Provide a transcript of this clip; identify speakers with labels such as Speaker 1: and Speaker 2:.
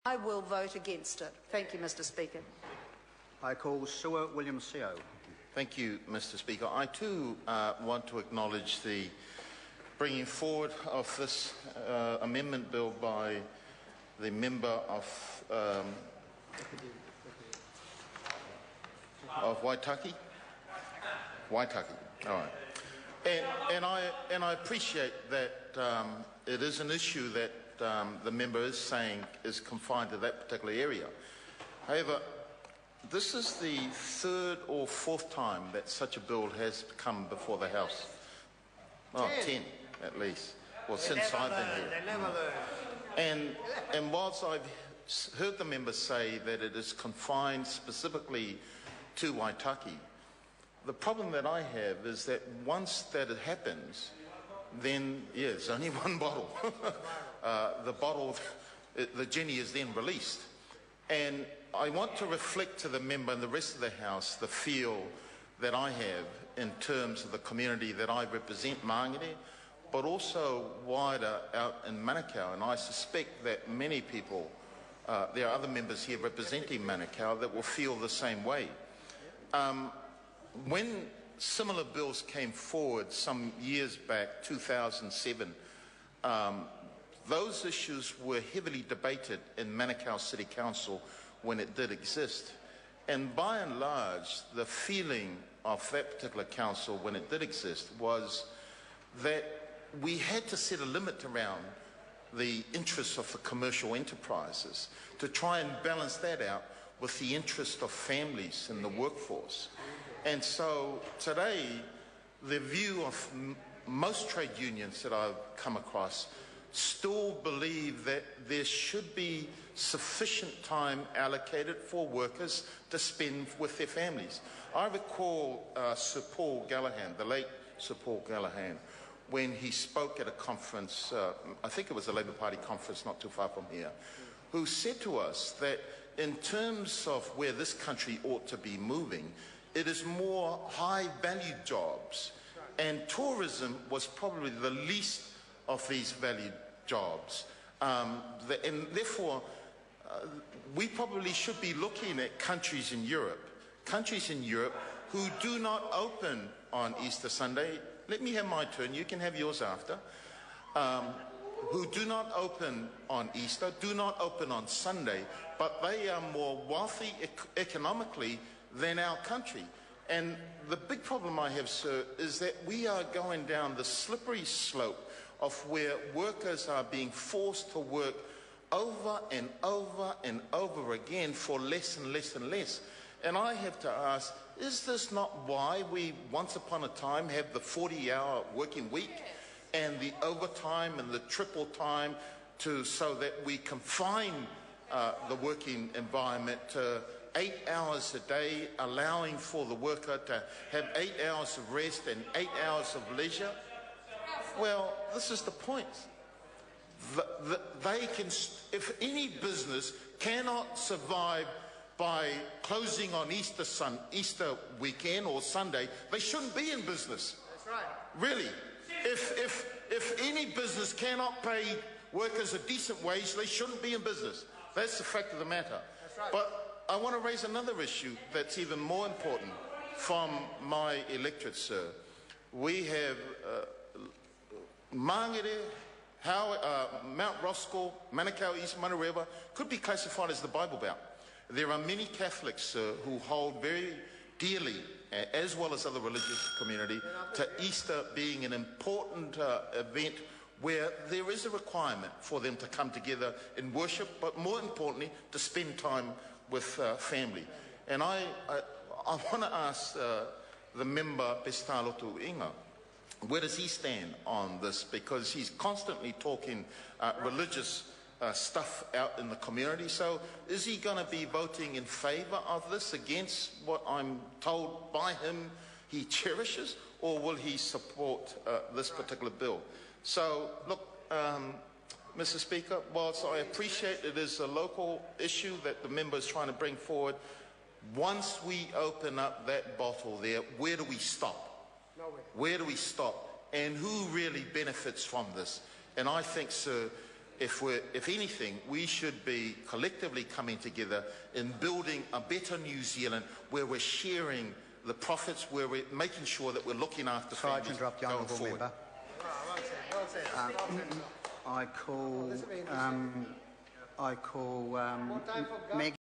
Speaker 1: I will vote against it. Thank you, Mr. Speaker.
Speaker 2: I call Sua Williams-Seo.
Speaker 3: Thank you, Mr. Speaker. I too want to acknowledge the bringing forward of this amendment bill by the member of Waitaki. Waitaki. All right. And I appreciate that it is an issue that the member is saying is confined to that particular area. However, this is the third or fourth time that such a bill has come before the House. Oh, 10 at least. Well, since I've been here.
Speaker 2: They never learn.
Speaker 3: And whilst I've heard the member say that it is confined specifically to Waitaki, the problem that I have is that once that it happens, then, yeah, there's only one bottle. The genie is then released. And I want to reflect to the member and the rest of the House the feel that I have in terms of the community that I represent, Māngere, but also wider out in Manukau. And I suspect that many people, there are other members here representing Manukau that will feel the same way. When similar bills came forward some years back, 2007, those issues were heavily debated in Manukau City Council when it did exist. And by and large, the feeling of that particular council when it did exist was that we had to set a limit around the interests of the commercial enterprises to try and balance that out with the interest of families and the workforce. And so today, the view of most trade unions that I've come across still believe that there should be sufficient time allocated for workers to spend with their families. I recall Sir Paul Gallagher, the late Sir Paul Gallagher, when he spoke at a conference, I think it was a Labour Party conference not too far from here, who said to us that in terms of where this country ought to be moving, it is more high-value jobs, and tourism was probably the least of these valued jobs. And therefore, we probably should be looking at countries in Europe who do not open on Easter Sunday. Let me have my turn, you can have yours after. Who do not open on Easter, do not open on Sunday, but they are more wealthy economically than our country. And the big problem I have, sir, is that we are going down the slippery slope of where workers are being forced to work over and over and over again for less and less and less. And I have to ask, is this not why we once upon a time had the 40-hour working week and the overtime and the triple time so that we confine the working environment to 8 hours a day, allowing for the worker to have 8 hours of rest and 8 hours of leisure? Well, this is the point. They can, if any business cannot survive by closing on Easter weekend or Sunday, they shouldn't be in business.
Speaker 2: That's right.
Speaker 3: Really. If any business cannot pay workers a decent wage, they shouldn't be in business. That's the fact of the matter.
Speaker 2: That's right.
Speaker 3: But I want to raise another issue that's even more important from my electorate, sir. We have Māngere, Mount Roskill, Manukau, East Manurewa could be classified as the Bible Belt. There are many Catholics, sir, who hold very dearly, as well as other religious community, to Easter being an important event where there is a requirement for them to come together in worship, but more importantly, to spend time with family. And I want to ask the member Pestalotu Inga, where does he stand on this? Because he's constantly talking religious stuff out in the community. So is he going to be voting in favour of this, against what I'm told by him he cherishes, or will he support this particular bill? So, look, Mr. Speaker, whilst I appreciate it is a local issue that the member is trying to bring forward, once we open up that bottle there, where do we stop?
Speaker 2: Nowhere.
Speaker 3: Where do we stop? And who really benefits from this? And I think, sir, if anything, we should be collectively coming together in building a better New Zealand where we're sharing the profits, where we're making sure that we're looking after
Speaker 2: sorry to
Speaker 3: families
Speaker 2: interrupt the
Speaker 3: going
Speaker 2: honourable
Speaker 3: forward.
Speaker 2: member. I call Maggie.